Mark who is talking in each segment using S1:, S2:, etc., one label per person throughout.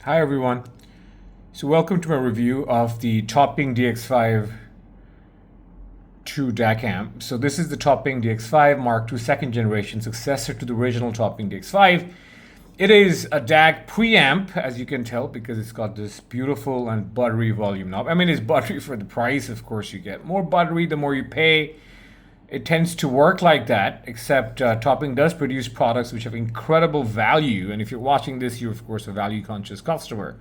S1: Hi everyone. So welcome to my review of the Topping DX5 2 DAC amp. So this is the Topping DX5 Mark II second generation successor to the original Topping DX5. It is a DAC preamp, as you can tell, because it's got this beautiful and buttery volume knob. I mean, it's buttery for the price, of course. You get more buttery the more you pay. It tends to work like that, except Topping does produce products which have incredible value. And if you're watching this, you're, of course, a value-conscious customer.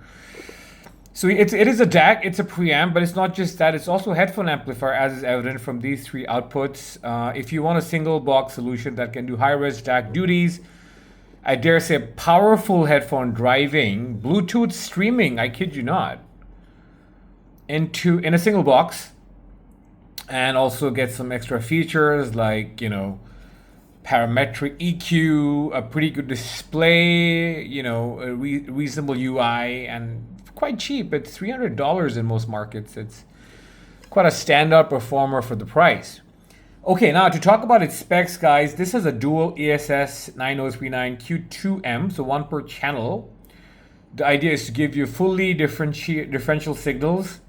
S1: So it is a DAC, it's a preamp, but it's not just that. It's also a headphone amplifier, as is evident from these three outputs. If you want a single box solution that can do high-res DAC duties, I dare say powerful headphone driving, Bluetooth streaming, I kid you not, in a single box, and also get some extra features like, parametric EQ, a pretty good display, a reasonable UI, and quite cheap. It's $300 in most markets. It's quite a standout performer for the price. Okay, now to talk about its specs, guys, this is a dual ESS 9039 Q2M, so one per channel. The idea is to give you fully differential signals,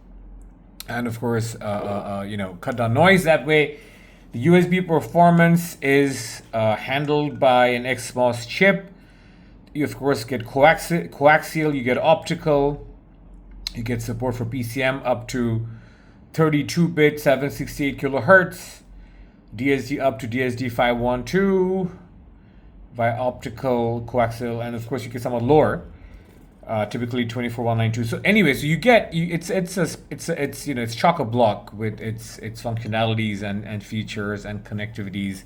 S1: and of course, cut down noise that way. The USB performance is handled by an XMOS chip. You of course get coaxial, you get optical, you get support for PCM up to 32-bit 768 kilohertz, DSD up to DSD 512 via optical, coaxial, and of course you get somewhat lower. Typically 24192. So anyway, so it's chock-a-block with its functionalities and features and connectivities,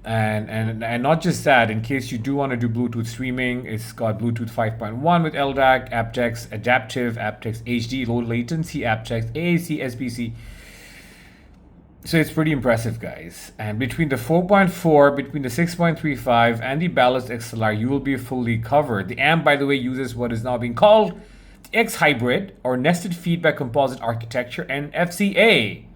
S1: and not just that. In case you do want to do Bluetooth streaming, it's got Bluetooth 5.1 with LDAC, aptX adaptive, aptX HD, low latency, aptX AAC, SBC. So it's pretty impressive, guys. And between the 4.4, between the 6.35, and the balanced XLR, you will be fully covered. The amp, by the way, uses what is now being called the X Hybrid, or Nested Feedback Composite Architecture, and FCA,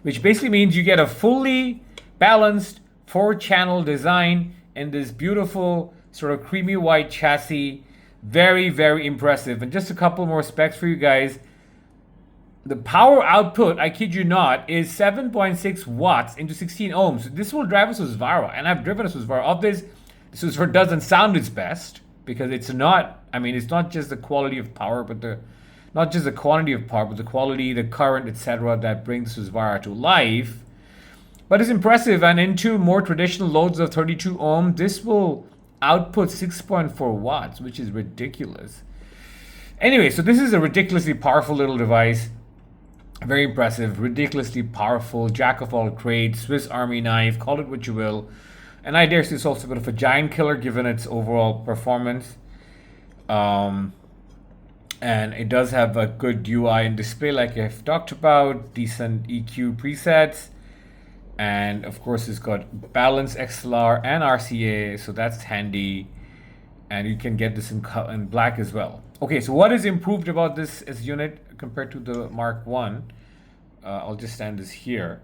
S1: which basically means you get a fully balanced 4-channel design in this beautiful sort of creamy white chassis. Very, very impressive. And just a couple more specs for you guys. The power output, I kid you not, is 7.6 watts into 16 ohms. This will drive a Susvara, and I've driven a Susvara. Of this, the Susvara doesn't sound its best because it's not. I mean, it's not just the quality of power, but not just the quantity of power, but the quality, the current, etc., that brings the Susvara to life. But it's impressive, and into more traditional loads of 32 ohm, this will output 6.4 watts, which is ridiculous. Anyway, so this is a ridiculously powerful little device. Very impressive, ridiculously powerful, jack of all trades, Swiss Army knife, call it what you will. And I dare say it's also a bit of a giant killer given its overall performance. And it does have a good UI and display like I've talked about, decent EQ presets. And of course it's got balanced XLR and RCA, so that's handy. And you can get this in black as well. Okay, so what is improved about this as unit compared to the Mark I? I'll just stand this here.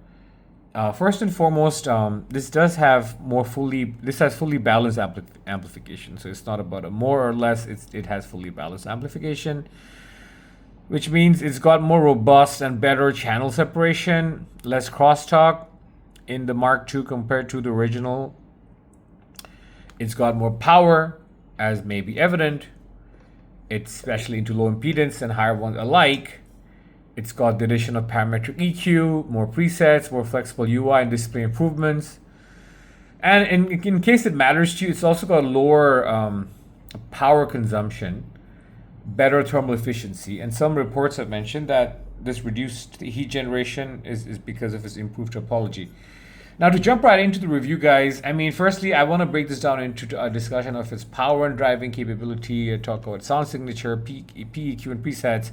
S1: First and foremost, this has fully balanced amplification. So it's not about a more or less, it has fully balanced amplification, which means it's got more robust and better channel separation, less crosstalk in the Mark II compared to the original. It's got more power, as may be evident. It's especially into low impedance and higher ones alike. It's got the addition of parametric EQ, more presets, more flexible UI and display improvements. And in case it matters to you, it's also got lower power consumption, better thermal efficiency. And some reports have mentioned that this reduced heat generation is because of its improved topology. Now, to jump right into the review, guys, I mean, firstly, I want to break this down into a discussion of its power and driving capability, talk about sound signature, PEQ, and presets,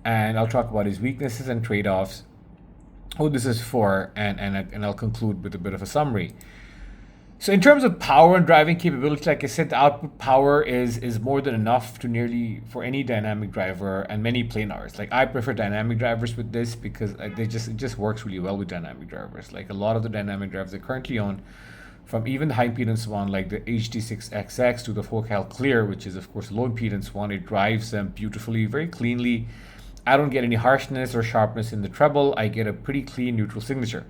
S1: and I'll talk about its weaknesses and trade-offs, who this is for, and I'll conclude with a bit of a summary. So in terms of power and driving capability, like I said, the output power is more than enough to nearly for any dynamic driver and many planars. Like I prefer dynamic drivers with this because it just works really well with dynamic drivers. Like a lot of the dynamic drivers I currently own from even the high impedance one like the HD6XX to the Focal Clear, which is of course low impedance one. It drives them beautifully, very cleanly. I don't get any harshness or sharpness in the treble. I get a pretty clean neutral signature.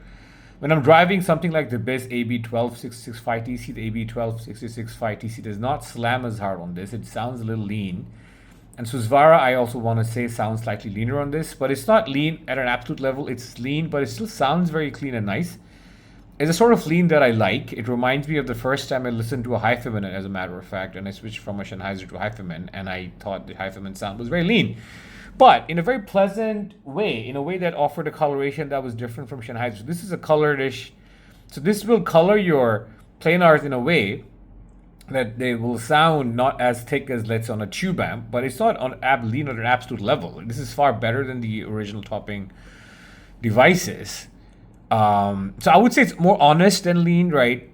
S1: When I'm driving something like the BIS AB12665TC, the AB12665TC does not slam as hard on this. It sounds a little lean. And Susvara, I also want to say, sounds slightly leaner on this, but it's not lean at an absolute level. It's lean, but it still sounds very clean and nice. It's a sort of lean that I like. It reminds me of the first time I listened to a Hi-Fi, as a matter of fact, and I switched from a Sennheiser to a Hi-Fi, and I thought the Hi-Fi sound was very lean. But in a very pleasant way, in a way that offered a coloration that was different from Sennheiser. This is a colored-ish. So this will color your planars in a way that they will sound not as thick as, let's say, on a tube amp, but it's not on lean at an absolute level. This is far better than the original Topping devices. So I would say it's more honest than lean, right?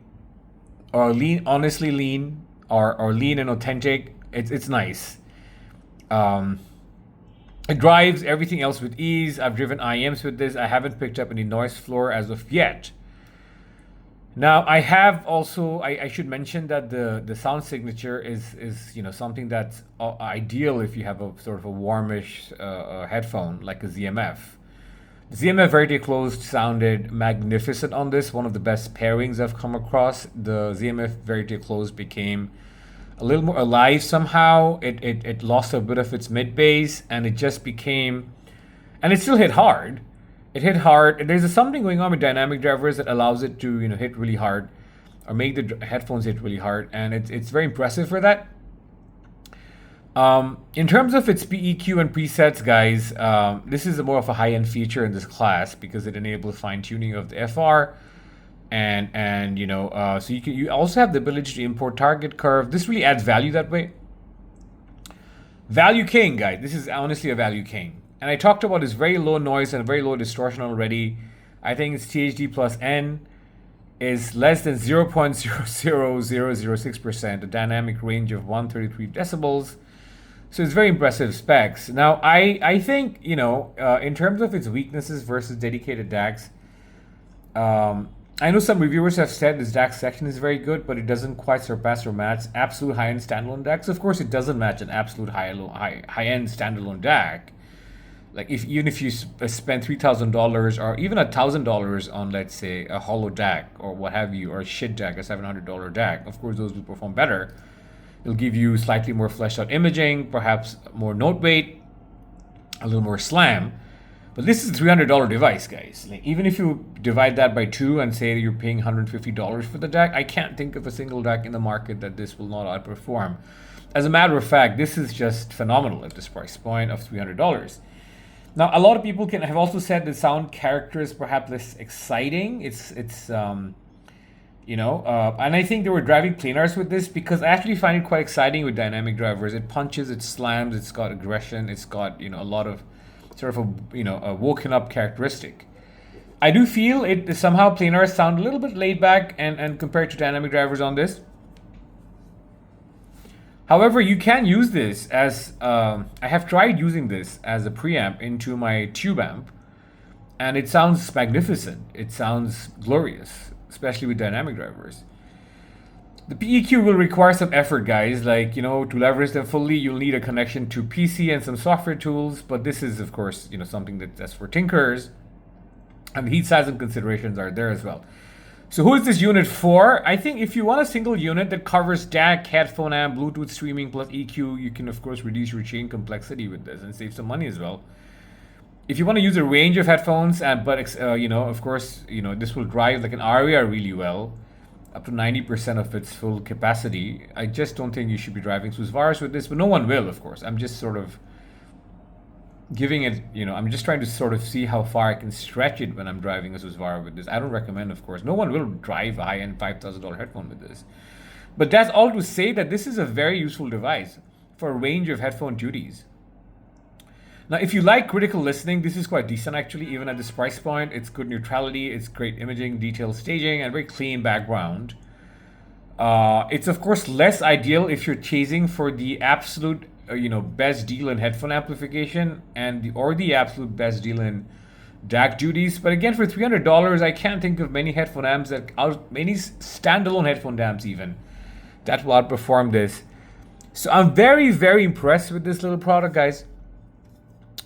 S1: Or lean, honestly lean, or lean and authentic. It's nice. It drives everything else with ease. I've driven IEMs with this. I haven't picked up any noise floor as of yet. Now I have also, I should mention that the sound signature is something that's ideal if you have a sort of a warmish headphone like a ZMF. The ZMF Verite Closed sounded magnificent on this. One of the best pairings I've come across. The ZMF Verite Closed became a little more alive somehow. It lost a bit of its mid bass, and it just became, and it still hit hard. It hit hard. There's something going on with dynamic drivers that allows it to hit really hard, or make the headphones hit really hard, and it's very impressive for that. In terms of its PEQ and presets, guys, this is more of a high-end feature in this class because it enables fine-tuning of the FR. And so you also have the ability to import target curve. This really adds value that way. Value king, guys. This is honestly a value king. And I talked about this very low noise and very low distortion already. I think its THD plus N is less than 0.00006%, a dynamic range of 133 decibels. So it's very impressive specs. Now, I think, in terms of its weaknesses versus dedicated DACs, I know some reviewers have said this DAC section is very good, but it doesn't quite surpass or match absolute high-end standalone DACs. Of course, it doesn't match an absolute high-end standalone DAC. Like even if you spend $3,000 or even $1,000 on, let's say, a hollow DAC or what have you, or a shit DAC, a $700 DAC, of course those will perform better. It'll give you slightly more fleshed out imaging, perhaps more note weight, a little more slam. But this is a $300 device, guys. Like, even if you divide that by 2 and say you're paying $150 for the DAC, I can't think of a single DAC in the market that this will not outperform. As a matter of fact, this is just phenomenal at this price point of $300. Now, a lot of people have also said the sound character is perhaps less exciting. And I think they were driving planars with this because I actually find it quite exciting with dynamic drivers. It punches, it slams, it's got aggression, it's got a lot of sort of a woken up characteristic. I do feel it somehow planars sound a little bit laid back and compared to dynamic drivers on this. However, you can use this as I have tried using this as a preamp into my tube amp, and it sounds magnificent. It sounds glorious, especially with dynamic drivers. The PEQ will require some effort, guys. Like, to leverage them fully, you'll need a connection to PC and some software tools. But this is, of course, something that's for tinkerers. And the heat size and considerations are there as well. So who is this unit for? I think if you want a single unit that covers DAC, headphone amp, Bluetooth streaming plus EQ, you can, of course, reduce your chain complexity with this and save some money as well. If you want to use a range of headphones, of course, this will drive like an Aria really well, up to 90% of its full capacity. I just don't think you should be driving Susvaras with this, but no one will, of course. I'm just sort of giving it, I'm just trying to sort of see how far I can stretch it when I'm driving a Susvara with this. I don't recommend, of course. No one will drive a high-end $5,000 headphone with this. But that's all to say that this is a very useful device for a range of headphone duties. Now, if you like critical listening, this is quite decent actually, even at this price point. It's good neutrality, it's great imaging, detailed staging, and very clean background. It's of course less ideal if you're chasing for the absolute, best deal in headphone amplification or the absolute best deal in DAC duties. But again, for $300, I can't think of many headphone amps many standalone headphone amps even, that will outperform this. So I'm very, very impressed with this little product, guys.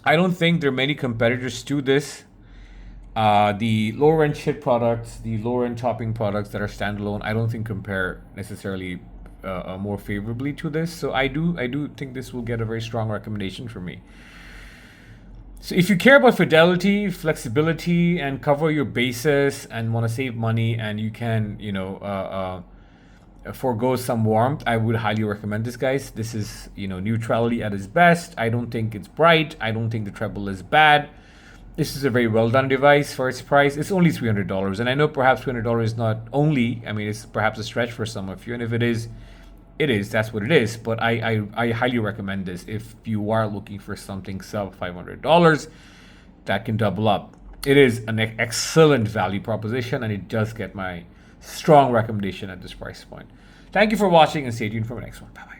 S1: I don't think there are many competitors to this. The lower end chip products, the lower end topping products that are standalone, I don't think compare necessarily more favorably to this. So I do think this will get a very strong recommendation from me. So if you care about fidelity, flexibility, and cover your bases and want to save money, and you can, forego some warmth, I would highly recommend this, guys. This is, neutrality at its best. I don't think it's bright. I don't think the treble is bad. This is a very well done device for its price. It's only $300. And I know perhaps $300 is not only, it's perhaps a stretch for some of you. And if it is, that's what it is. But I highly recommend this if you are looking for something sub $500 that can double up. It is an excellent value proposition, and it does get my strong recommendation at this price point. Thank you for watching, and stay tuned for the next one. Bye-bye.